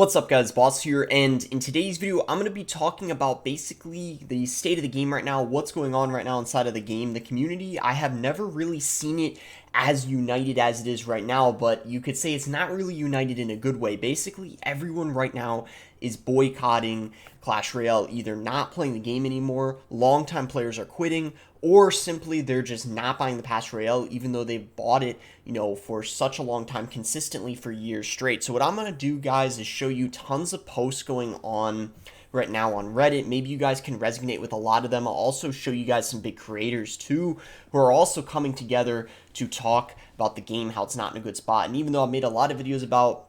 What's up guys, Boss here, and in today's video I'm going to be talking about basically the state of the game right now, what's going on right now inside of the game, the community. I have never really seen it as united as it is right now, but you could say it's not really united in a good way. Basically, everyone right now is boycotting Clash Royale, either not playing the game anymore, longtime players are quitting, or simply they're just not buying the Clash Royale even though they've bought it, for such a long time, consistently for years straight. So what I'm going to do, guys, is show you tons of posts going on right now on Reddit. Maybe you guys can resonate with a lot of them. I'll also show you guys some big creators too who are also coming together to talk about the game, how it's not in a good spot. And even though I've made a lot of videos about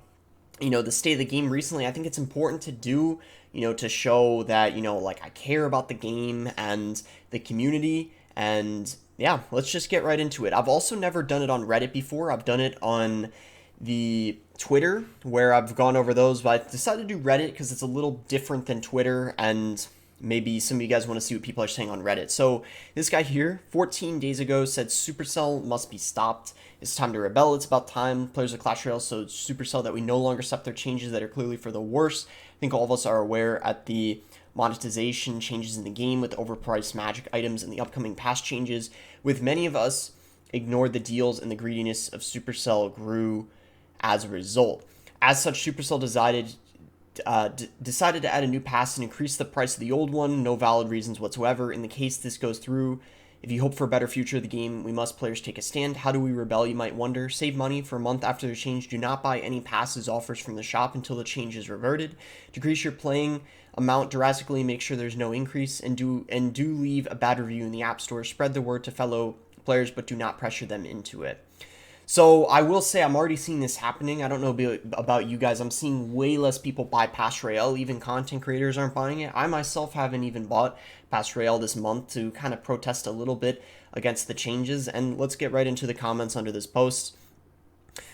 the state of the game recently, I think it's important to do, to show that, I care about the game and the community. And yeah, let's just get right into it. I've also never done it on Reddit before. I've done it on the Twitter where I've gone over those, but I decided to do Reddit because it's a little different than Twitter, and maybe some of you guys want to see what people are saying on Reddit. So this guy here, 14 days ago, said Supercell must be stopped. It's time to rebel. It's about time. Players of Clash Royale, so Supercell, that we no longer accept their changes that are clearly for the worse. I think all of us are aware at the monetization changes in the game with overpriced magic items and the upcoming patch changes, with many of us ignored the deals and the greediness of Supercell grew as a result. As such, Supercell decided to add a new pass and increase the price of the old one. No valid reasons whatsoever. In the case this goes through, if you hope for a better future of the game, we must players take a stand. How do we rebel, you might wonder? Save money for a month after the change. Do not buy any passes offers from the shop until the change is reverted. Decrease your playing amount drastically, make sure there's no increase, and do leave a bad review in the App Store. Spread the word to fellow players, but do not pressure them into it. So I will say I'm already seeing this happening. I don't know about you guys. I'm seeing way less people buy Clash Royale. Even content creators aren't buying it. I myself haven't even bought Clash Royale this month to kind of protest a little bit against the changes. And let's get right into the comments under this post.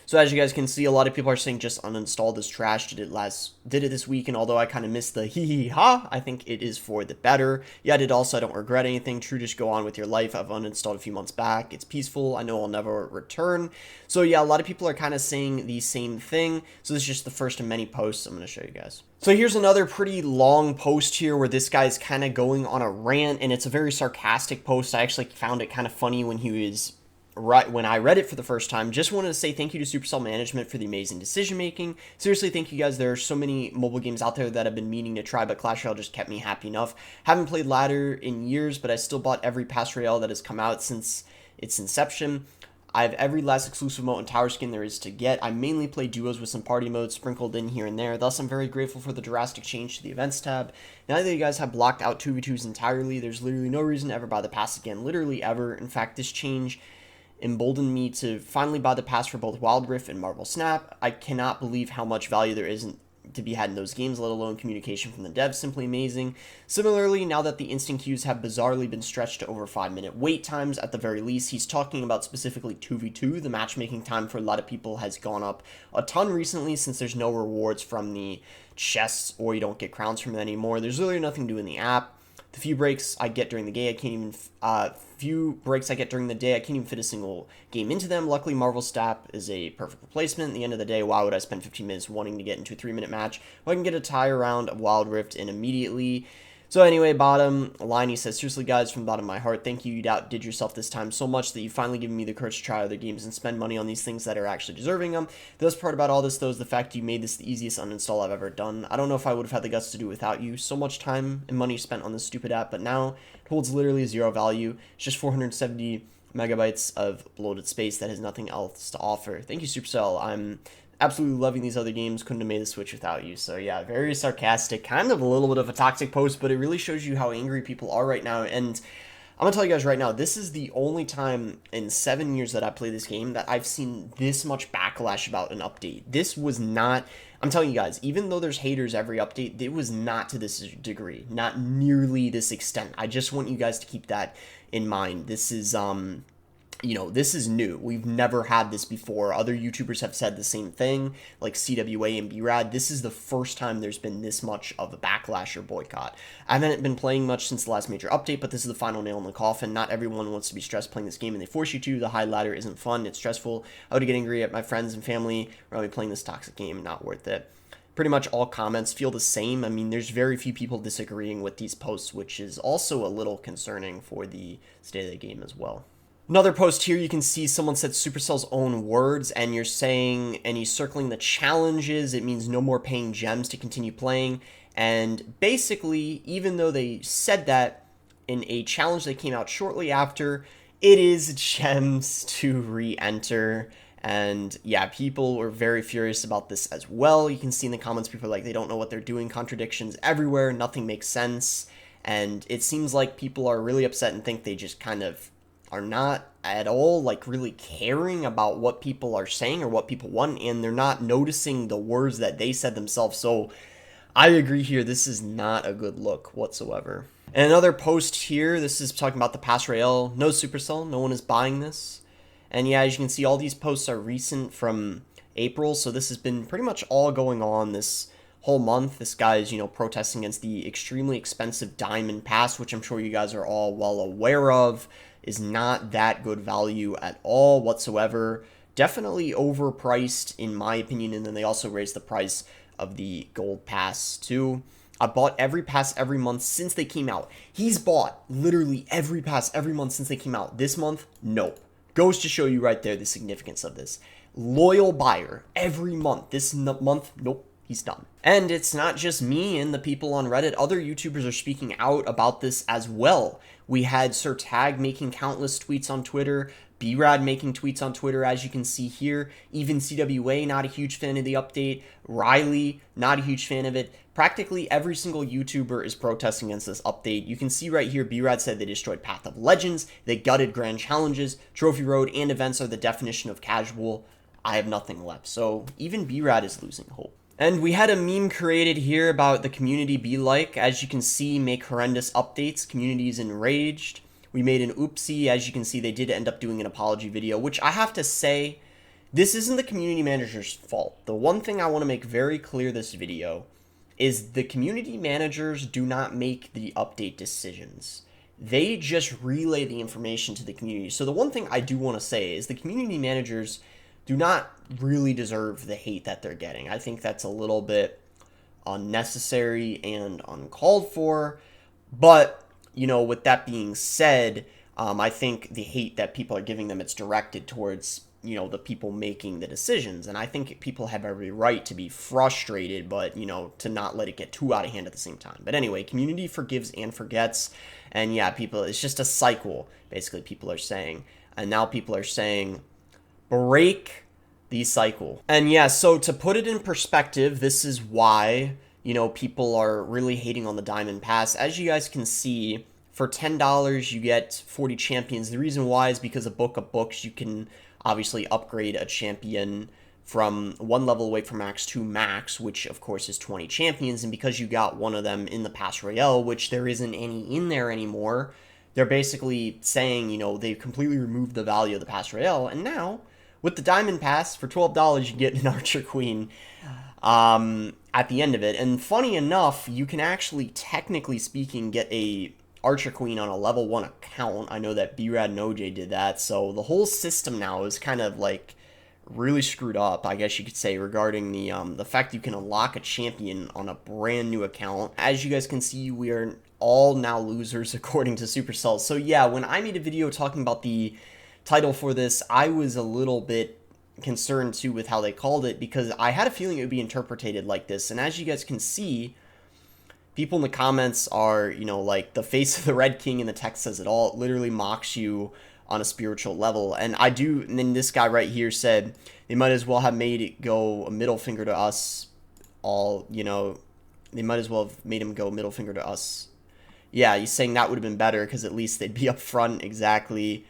So as you guys can see, a lot of people are saying just uninstall this trash. Did it this week, and although I kind of missed the hee hee ha, I think it is for the better. Yeah, I did also. I don't regret anything. True, just go on with your life. I've uninstalled a few months back. It's peaceful. I know I'll never return. So yeah, a lot of people are kind of saying the same thing. So this is just the first of many posts I'm going to show you guys. So here's another pretty long post here where this guy's kind of going on a rant, and it's a very sarcastic post. I actually found it kind of funny when I read it for the first time. Just wanted to say thank you to Supercell management for the amazing decision making. Seriously, thank you guys. There are so many mobile games out there that I've been meaning to try, but Clash Royale just kept me happy enough. Haven't played ladder in years, but I still bought every Clash Royale that has come out since its inception. I have every last exclusive mode and tower skin there is to get. I mainly play duos with some party modes sprinkled in here and there. Thus, I'm very grateful for the drastic change to the events tab. Now that you guys have blocked out 2v2s entirely, there's literally no reason to ever buy the pass again. Literally ever. In fact, this change emboldened me to finally buy the pass for both Wild Rift and Marvel Snap. I cannot believe how much value there isn't to be had in those games, let alone communication from the devs. Simply amazing. Similarly, now that the instant queues have bizarrely been stretched to over 5-minute wait times at the very least, he's talking about specifically 2v2. The matchmaking time for a lot of people has gone up a ton recently since there's no rewards from the chests, or you don't get crowns from it anymore. There's literally nothing to do in the app. The few breaks I get during the day, I can't even fit a single game into them. Luckily, Marvel Snap is a perfect replacement. At the end of the day, why would I spend 15 minutes wanting to get into a 3-minute match? Well, I can get a entire round of Wild Rift in immediately. So anyway, bottom line, he says, seriously guys, from the bottom of my heart, thank you. You outdid yourself this time so much that you've finally given me the courage to try other games and spend money on these things that are actually deserving them. The best part about all this, though, is the fact you made this the easiest uninstall I've ever done. I don't know if I would have had the guts to do it without you. So much time and money spent on this stupid app, but now it holds literally zero value. It's just 470 megabytes of bloated space that has nothing else to offer. Thank you, Supercell. I'm absolutely loving these other games. Couldn't have made the switch without you. So yeah, very sarcastic, kind of a little bit of a toxic post, but it really shows you how angry people are right now. And I'm gonna tell you guys right now, this is the only time in 7 years that I play this game that I've seen this much backlash about an update. This was not, I'm telling you guys, even though there's haters every update, it was not to this degree, not nearly this extent. I just want you guys to keep that in mind. This is this is new. We've never had this before. Other YouTubers have said the same thing, like CWA and BRAD. This is the first time there's been this much of a backlash or boycott. I haven't been playing much since the last major update, but this is the final nail in the coffin. Not everyone wants to be stressed playing this game, and they force you to. The high ladder isn't fun. It's stressful. I would get angry at my friends and family around me playing this toxic game. Not worth it. pretty much all comments feel the same. I mean, there's very few people disagreeing with these posts, which is also a little concerning for the state of the game as well. Another post here, you can see someone said Supercell's own words, and you're saying, and he's circling the challenges. It means no more paying gems to continue playing. And basically, even though they said that in a challenge that came out shortly after, it is gems to re-enter. And yeah, people were very furious about this as well. You can see in the comments, people are like, they don't know what they're doing. Contradictions everywhere. Nothing makes sense. And it seems like people are really upset and think they just kind of are not at all like really caring about what people are saying or what people want, and they're not noticing the words that they said themselves. So I agree here, this is not a good look whatsoever. And another post here, this is talking about the Pass Royale. No Supercell, no one is buying this. And yeah, as you can see, all these posts are recent from April, so this has been pretty much all going on this whole month. This guy is, protesting against the extremely expensive Diamond Pass, which I'm sure you guys are all well aware of, is not that good value at all whatsoever. Definitely overpriced in my opinion, and then they also raised the price of the Gold Pass too. I bought every pass every month since they came out. He's bought literally every pass every month since they came out. This month, nope. Goes to show you right there the significance of this. Loyal buyer every month. This month, nope. He's done. And it's not just me and the people on Reddit. Other YouTubers are speaking out about this as well. We had Sir Tag making countless tweets on Twitter. B-Rad making tweets on Twitter, as you can see here. Even CWA, not a huge fan of the update. Riley, not a huge fan of it. Practically every single YouTuber is protesting against this update. You can see right here, B-Rad said they destroyed Path of Legends. They gutted Grand Challenges. Trophy Road and events are the definition of casual. I have nothing left. So even B-Rad is losing hope. And we had a meme created here about the community be like. As you can see, make horrendous updates. Community is enraged. We made an oopsie. As you can see, they did end up doing an apology video, which I have to say, this isn't the community manager's fault. The one thing I want to make very clear this video is the community managers do not make the update decisions. They just relay the information to the community. So the one thing I do want to say is the community managers do not really deserve the hate that they're getting. I think that's a little bit unnecessary and uncalled for. But, with that being said, I think the hate that people are giving them, it's directed towards, the people making the decisions. And I think people have every right to be frustrated, but, to not let it get too out of hand at the same time. But anyway, community forgives and forgets. And yeah, people, it's just a cycle, basically, people are saying. And now people are saying, break the cycle. And yeah, so to put it in perspective, this is why, people are really hating on the Diamond Pass. As you guys can see, for $10, you get 40 champions. The reason why is because a book of books, you can obviously upgrade a champion from one level away from max to max, which of course is 20 champions. And because you got one of them in the Pass Royale, which there isn't any in there anymore, they're basically saying, they've completely removed the value of the Pass Royale. And now, with the Diamond Pass, for $12, you get an Archer Queen at the end of it. And funny enough, you can actually, technically speaking, get a Archer Queen on a level 1 account. I know that B-Rad and OJ did that. So the whole system now is kind of like really screwed up, I guess you could say, regarding the fact you can unlock a champion on a brand new account. As you guys can see, we are all now losers according to Supercell. So yeah, when I made a video talking about the title for this, I was a little bit concerned too with how they called it, because I had a feeling it would be interpreted like this. And as you guys can see, people in the comments are, like, the face of the Red King, and the text says it all. It literally mocks you on a spiritual level. And then this guy right here said, they might as well have made it go a middle finger to us all, they might as well have made him go middle finger to us. Yeah, he's saying that would have been better, because at least they'd be up front, exactly.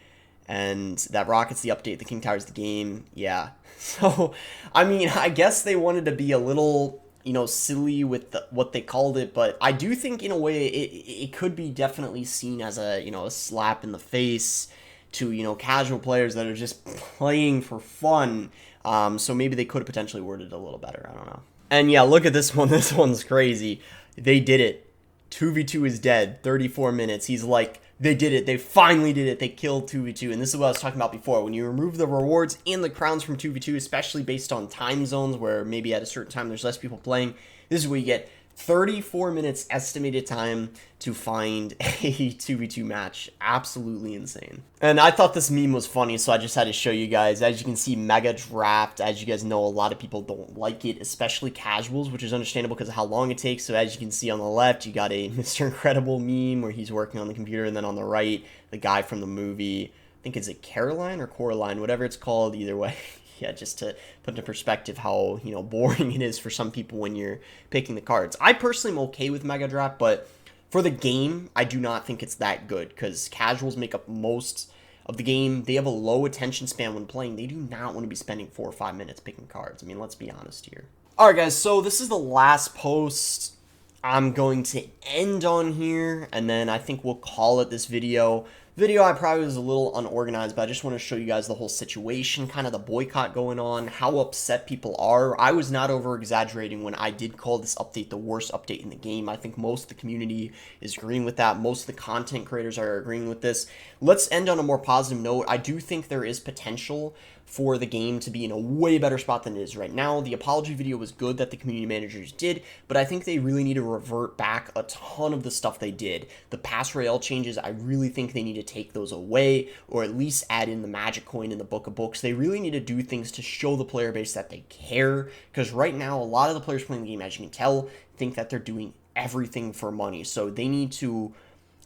And that Rocket's the update, the King Tower's the game. Yeah. So, I mean, I guess they wanted to be a little, silly with what they called it. But I do think, in a way, it could be definitely seen as a, a slap in the face to, casual players that are just playing for fun. So maybe they could have potentially worded it a little better. I don't know. And yeah, look at this one. This one's crazy. They did it. 2v2 is dead. 34 minutes. He's like, They did it. They finally did it. They killed 2v2. And this is what I was talking about before. When you remove the rewards and the crowns from 2v2, especially based on time zones where maybe at a certain time there's less people playing, this is where you get 34 minutes estimated time to find a 2v2 match. Absolutely insane. And I thought this meme was funny, so I just had to show you guys. As you can see, Mega Draft. As you guys know, a lot of people don't like it, especially casuals, which is understandable because of how long it takes. So as you can see on the left, you got a Mr. Incredible meme where he's working on the computer, and then on the right, the guy from the movie, I think it's Caroline or Coraline, whatever it's called, either way. Yeah, just to put into perspective how, boring it is for some people when you're picking the cards. I personally am okay with Mega Draft, but for the game, I do not think it's that good because casuals make up most of the game. They have a low attention span when playing. They do not want to be spending 4 or 5 minutes picking cards. I mean, let's be honest here. All right, guys, so this is the last post I'm going to end on here, and then I think we'll call it this video. I probably was a little unorganized, but I just want to show you guys the whole situation, kind of the boycott going on, how upset people are. I was not over-exaggerating when I did call this update the worst update in the game. I think most of the community is agreeing with that. Most of the content creators are agreeing with this. Let's end on a more positive note. I do think there is potential for the game to be in a way better spot than it is right now. The apology video was good that the community managers did, but I think they really need to revert back a ton of the stuff they did. The past Royale changes, I really think they need to take those away, or at least add in the magic coin in the book of books. They really need to do things to show the player base that they care, because right now a lot of the players playing the game, as you can tell, think that they're doing everything for money. So they need to,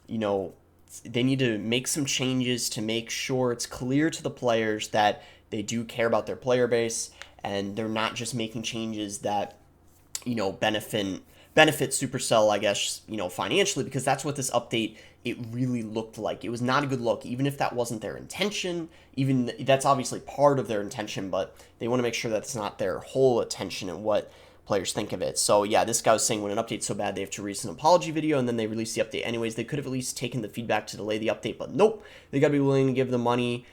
they need to make some changes to make sure it's clear to the players that they do care about their player base, and they're not just making changes that, benefit Supercell, I guess, financially, because that's what this update, it really looked like. It was not a good look, even if that wasn't their intention. Even that's obviously part of their intention, but they want to make sure that's not their whole attention and what players think of it. So yeah, this guy was saying when an update's so bad, they have to release an apology video, and then they release the update anyways. They could have at least taken the feedback to delay the update, but nope. They got to be willing to give the money.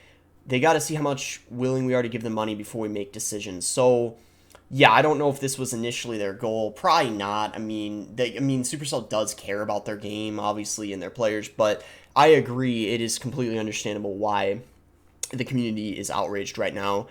They got to see how much willing we are to give them money before we make decisions. So, yeah, I don't know if this was initially their goal. Probably not. I mean, Supercell does care about their game, obviously, and their players, but I agree it is completely understandable why the community is outraged right now.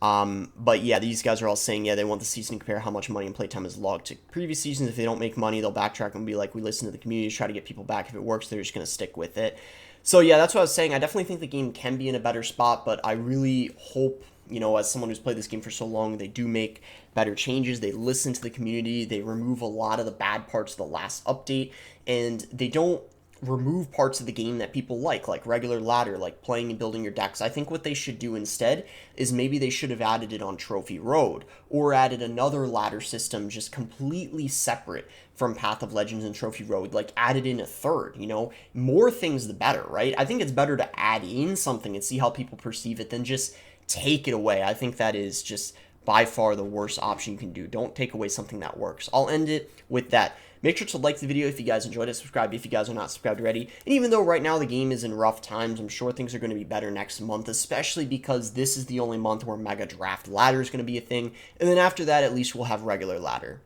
But yeah, these guys are all saying, yeah, they want the season to compare how much money and playtime is logged to previous seasons. If they don't make money, they'll backtrack and be like, we listen to the community, try to get people back. If it works, they're just going to stick with it. So yeah, that's what I was saying. I definitely think the game can be in a better spot, but I really hope, as someone who's played this game for so long, they do make better changes. They listen to the community. They remove a lot of the bad parts of the last update, and they don't remove parts of the game that people like regular ladder, like playing and building your decks. I think what they should do instead is maybe they should have added it on Trophy Road, or added another ladder system just completely separate from Path of Legends and Trophy Road, like added in a third, more things the better, right? I think it's better to add in something and see how people perceive it than just take it away. I think that is just by far the worst option you can do. Don't take away something that works. I'll end it with that. Make sure to like the video if you guys enjoyed it, subscribe if you guys are not subscribed already, and even though right now the game is in rough times, I'm sure things are going to be better next month, especially because this is the only month where Mega Draft Ladder is going to be a thing, and then after that, at least we'll have regular ladder.